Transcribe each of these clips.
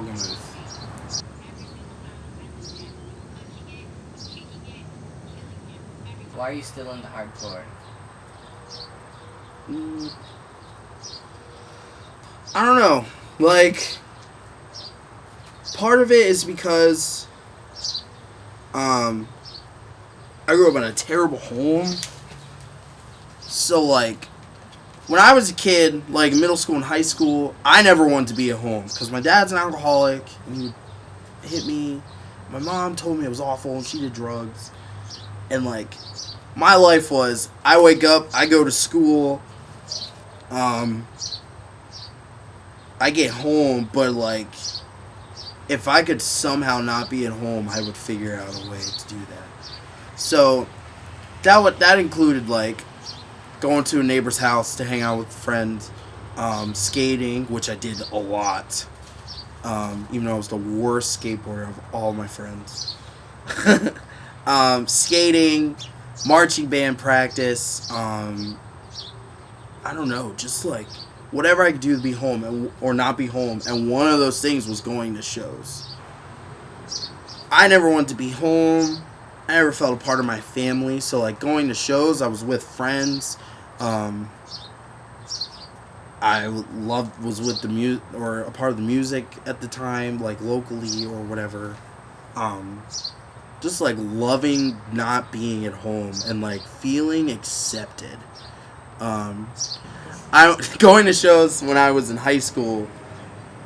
Wolgamuth. Why are you still into hardcore? I don't know. Like, part of it is because I grew up in a terrible home. So, like, when I was a kid, like middle school and high school, I never wanted to be at home because my dad's an alcoholic and he would hit me. My mom told me it was awful and she did drugs. And, like, my life was, I wake up, I go to school, I get home, but, like, if I could somehow not be at home, I would figure out a way to do that. So, that included, like, going to a neighbor's house to hang out with friends, skating, which I did a lot, even though I was the worst skateboarder of all my friends. Skating, marching band practice, I don't know, just like whatever I could do to be home or not be home, and one of those things was going to shows. I never wanted to be home. I never felt a part of my family, so like going to shows, I was with friends. I was with the or a part of the music at the time, like locally or whatever. Just like loving not being at home and like feeling accepted. Going to shows when I was in high school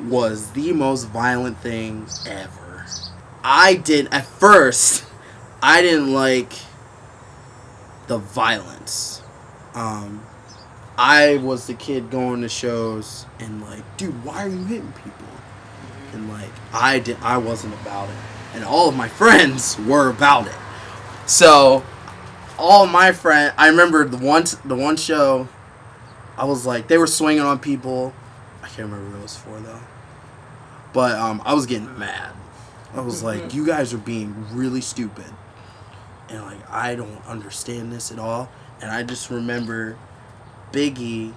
was the most violent thing ever. At first, I didn't like the violence. I was the kid going to shows and like, dude, why are you hitting people? And like, I wasn't about it. And all of my friends were about it. So, all of my friends, I remember the one show, I was like, they were swinging on people. I can't remember what it was for though. But I was getting mad. I was like, you guys are being really stupid. And like, I don't understand this at all. And I just remember Biggie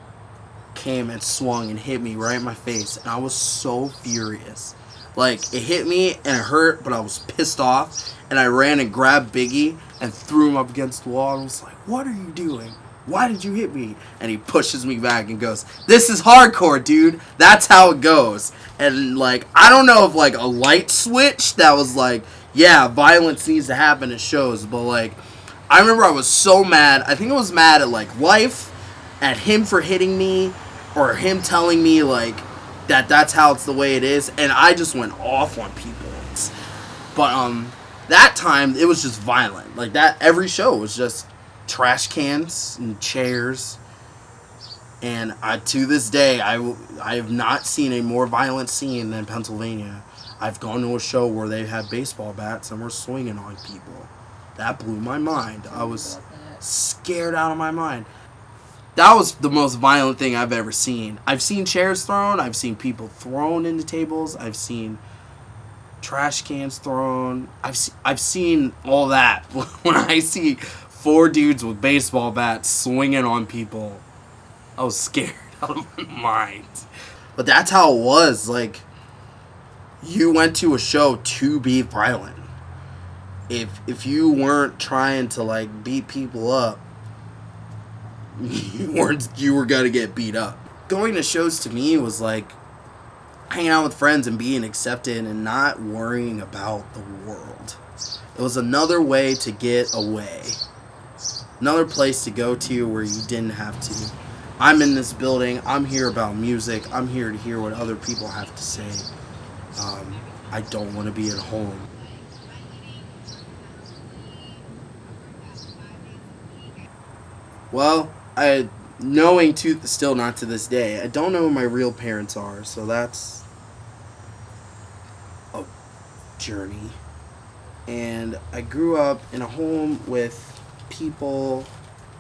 came and swung and hit me right in my face. And I was so furious. Like, it hit me and it hurt, but I was pissed off. And I ran and grabbed Biggie and threw him up against the wall. And I was like, what are you doing? Why did you hit me? And he pushes me back and goes, this is hardcore, dude. That's how it goes. And, like, I don't know if, like, a light switch that was like, yeah, violence needs to happen at shows. But, like, I remember I was so mad. I think I was mad at, like, life, at him for hitting me, or him telling me, like, that's how it's the way it is. And I just went off on people. But, that time, it was just violent. Like, every show was just trash cans and chairs. And to this day, I have not seen a more violent scene than Pennsylvania. I've gone to a show where they had baseball bats and were swinging on people. That blew my mind. I was scared out of my mind. That was the most violent thing I've ever seen. I've seen chairs thrown. I've seen people thrown into tables. I've seen trash cans thrown. I've seen all that. When I see 4 dudes with baseball bats swinging on people, I was scared out of my mind. But that's how it was. Like, you went to a show to be violent. If you weren't trying to like beat people up, you were gonna get beat up. Going to shows to me was like hanging out with friends and being accepted and not worrying about the world. It was another way to get away. Another place to go to where you didn't have to. I'm in this building. I'm here about music. I'm here to hear what other people have to say. I don't want to be at home. Well, still not to this day, I don't know who my real parents are, so that's a journey. And I grew up in a home with people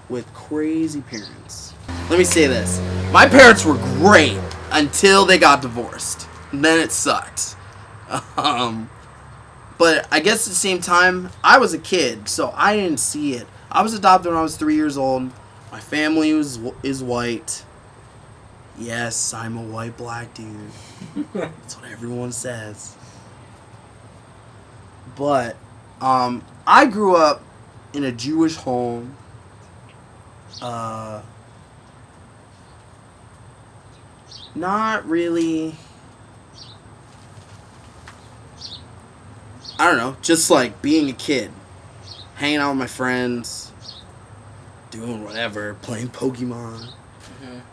with crazy parents. Let me say this. My parents were great until they got divorced. And then it sucked. But I guess at the same time, I was a kid, so I didn't see it. I was adopted when I was 3 years old. My family is white. Yes, I'm a white black dude. That's what everyone says. But I grew up in a Jewish home. Not really. I don't know. Just like being a kid, hanging out with my friends, doing whatever, playing Pokemon.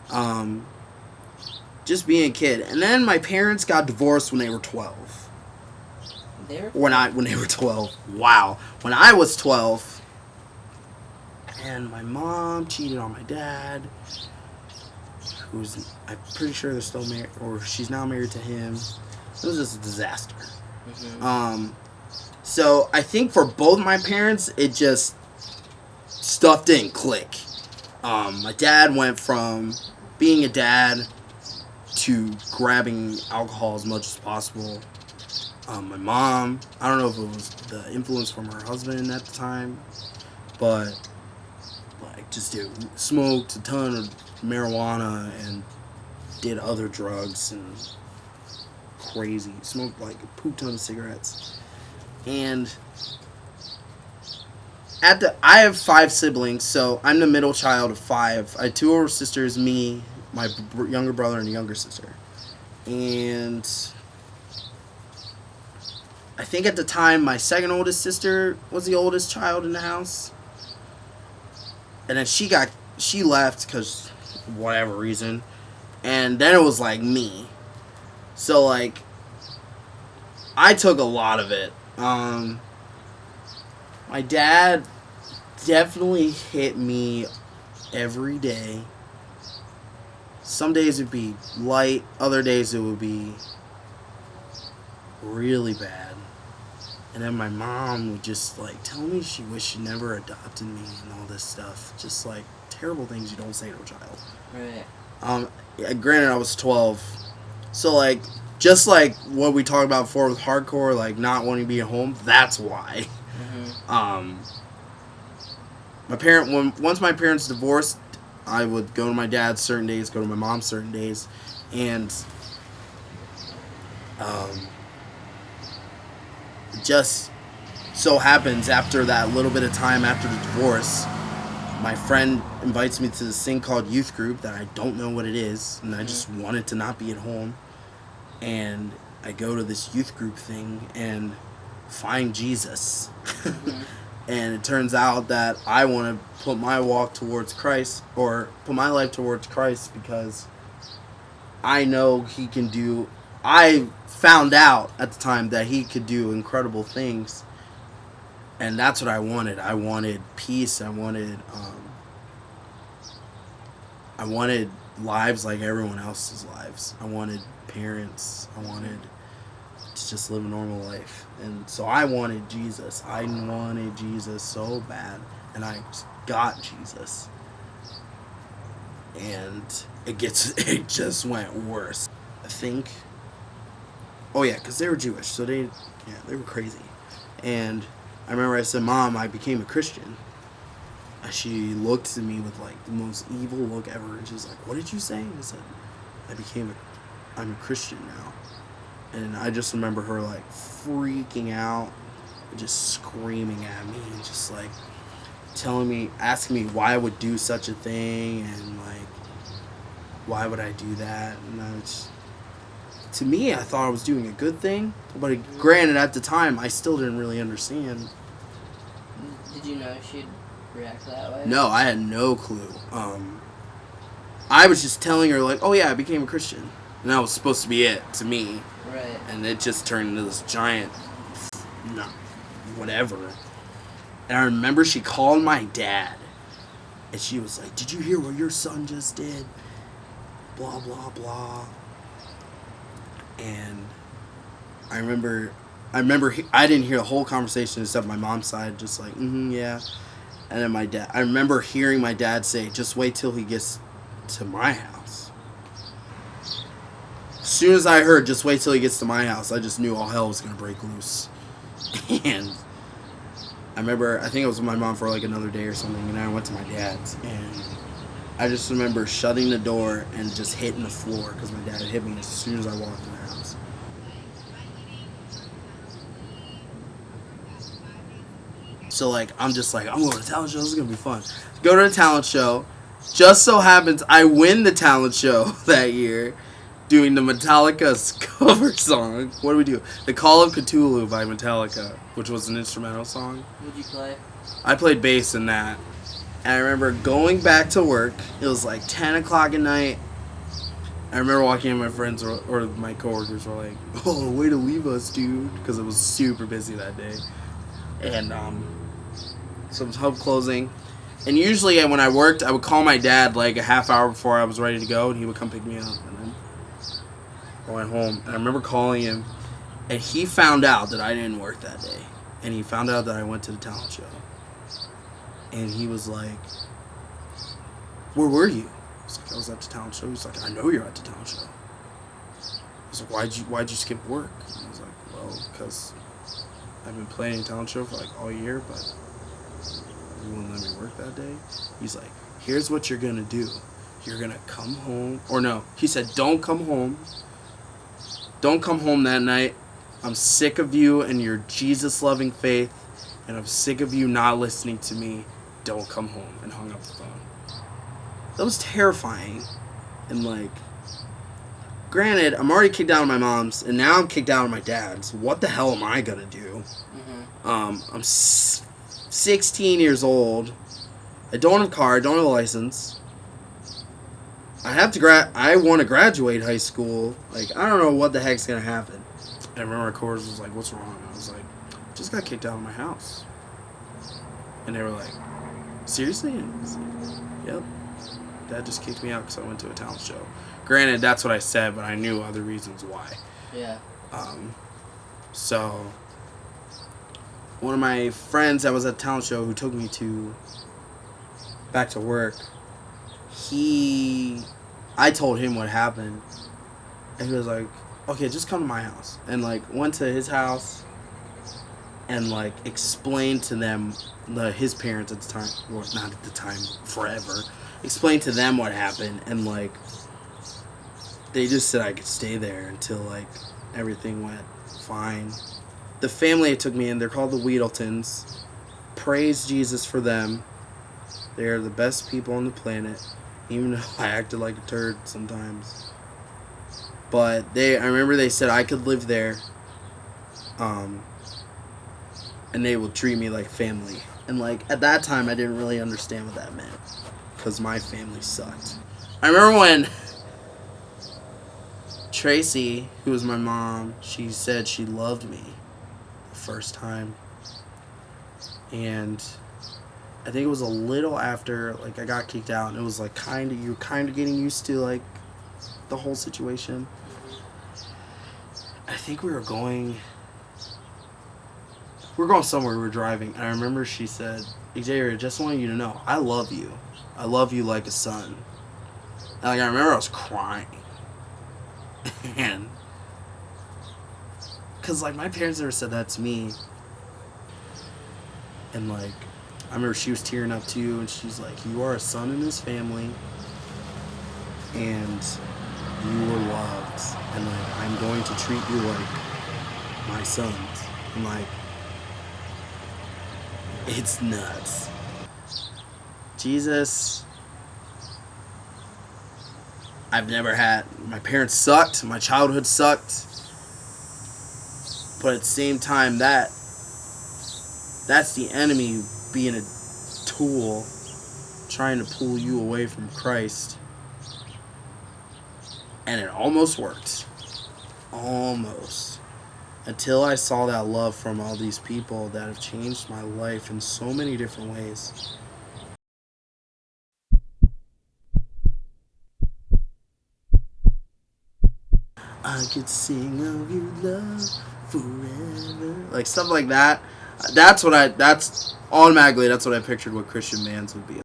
Mm-hmm. Just being a kid. And then my parents got divorced when they were 12. When they were 12. Wow. When I was 12, and my mom cheated on my dad, I'm pretty sure they're still married, or she's now married to him. It was just a disaster. Mm-hmm. So I think for both my parents, it just, stuff didn't click. My dad went from being a dad to grabbing alcohol as much as possible. My mom, I don't know if it was the influence from her husband at the time, but like just smoked a ton of marijuana and did other drugs and crazy. Smoked like a poop ton of cigarettes. And I have 5 siblings, so I'm the middle child of 5. I had 2 older sisters, me, my younger brother, and a younger sister. And I think at the time my second oldest sister was the oldest child in the house. And then she left because whatever reason. And then it was like me. So like I took a lot of it. My dad definitely hit me every day. Some days it'd be light, other days it would be really bad. And then my mom would just like tell me she wished she never adopted me and all this stuff. Just like terrible things you don't say to a child. Right. Yeah, granted I was 12. So like just like what we talked about before with hardcore, like not wanting to be at home, that's why. Mm-hmm. Once my parents divorced, I would go to my dad certain days, go to my mom certain days, and it just so happens after that little bit of time after the divorce, my friend invites me to this thing called youth group that I don't know what it is, and I just wanted to not be at home, and I go to this youth group thing and find Jesus. Mm-hmm. And it turns out that I want to put my walk towards Christ, or put my life towards Christ, because I know he can do. I found out at the time that he could do incredible things, and that's what I wanted. I wanted peace. I wanted lives like everyone else's lives. I wanted parents. I wanted to just live a normal life. And so I wanted Jesus. I wanted Jesus so bad. And I got Jesus. And it just went worse. I think. Oh yeah, because they were Jewish. So they were crazy. And I remember I said, Mom, I became a Christian. And she looked at me with like the most evil look ever. And she's like, what did you say? And I said, I'm a Christian now. And I just remember her like freaking out, just screaming at me, and just like asking me why I would do such a thing, and like why would I do that? And to me, I thought I was doing a good thing, but granted, at the time, I still didn't really understand. Did you know she'd react that way? No, I had no clue. I was just telling her like, oh yeah, I became a Christian. And that was supposed to be it to me. Right. And it just turned into this giant, whatever. And I remember she called my dad. And she was like, did you hear what your son just did? Blah, blah, blah. And I remember I didn't hear the whole conversation except my mom's side. Just like, yeah. And then I remember hearing my dad say, just wait till he gets to my house. As soon as I heard, just wait till he gets to my house, I just knew all hell was going to break loose. And I remember, I think I was with my mom for like another day or something, and I went to my dad's, and I just remember shutting the door and just hitting the floor because my dad hit me as soon as I walked in the house. So, like, I'm just like, I'm going to a talent show. This is going to be fun. Go to a talent show. Just so happens I win the talent show that year doing the Metallica's cover song. What do we do? The Call of Cthulhu by Metallica, which was an instrumental song. What'd you play? I played bass in that. And I remember going back to work. It was like 10 o'clock at night. I remember walking in, my friends or my coworkers were like, "Oh, way to leave us, dude," because it was super busy that day. And so it was hub closing. And usually when I worked, I would call my dad like a half hour before I was ready to go, and he would come pick me up. And then I went home. And I remember calling him, and he found out that I didn't work that day. And he found out that I went to the talent show. And he was like, "Where were you?" I was like, "I was at the talent show." He's like, "I know you're at the talent show." I was like, why'd you skip work?" And I was like, "Well, because I've been playing talent show for like all year, but you wouldn't let me work that day." He's like, "Here's what you're gonna do. You're gonna come home." Or no, he said, "Don't come home. Don't come home that night. I'm sick of you and your Jesus-loving faith, and I'm sick of you not listening to me. Don't come home," and hung up the phone. That was terrifying. And like, granted, I'm already kicked out of my mom's, and now I'm kicked out of my dad's. What the hell am I gonna do? I'm 16 years old. I don't have a car. I don't have a license. I have to I want to graduate high school. Like, I don't know what the heck's gonna happen. I remember my coworkers was like, "What's wrong?" I was like, "Just got kicked out of my house." And they were like, "Seriously?" And I was like, "Yep. Dad just kicked me out because I went to a talent show." Granted, that's what I said, but I knew other reasons why. Yeah. So one of my friends that was at a talent show who took me back to work, I told him what happened, and he was like, "Okay, just come to my house," and like went to his house and like explained to them, his parents at the time, or not at the time, forever, explained to them what happened, and like they just said I could stay there until like everything went fine. The family that took me in, they're called the Weedletons. Praise Jesus for them. They are the best people on the planet, even though I acted like a turd sometimes. But I remember they said I could live there, and they would treat me like family. And like at that time, I didn't really understand what that meant, because my family sucked. I remember when Tracy, who was my mom, she said she loved me the first time. And I think it was a little after like I got kicked out, and it was like you're kind of getting used to like the whole situation. I think we were going somewhere, we were driving, and I remember she said, "Xzavier, just want you to know, I love you. I love you like a son." And like I remember I was crying. And because like my parents never said that to me. And like I remember she was tearing up too, and she's like, "You are a son in this family, and you were loved, and like I'm going to treat you like my sons." And like, it's nuts. Jesus, my parents sucked, my childhood sucked, but at the same time, that's the enemy being a tool, trying to pull you away from Christ. And it almost worked. Almost. Until I saw that love from all these people that have changed my life in so many different ways. I could sing of your love forever. Like stuff like that. That's automatically what I pictured what Christian bands would be.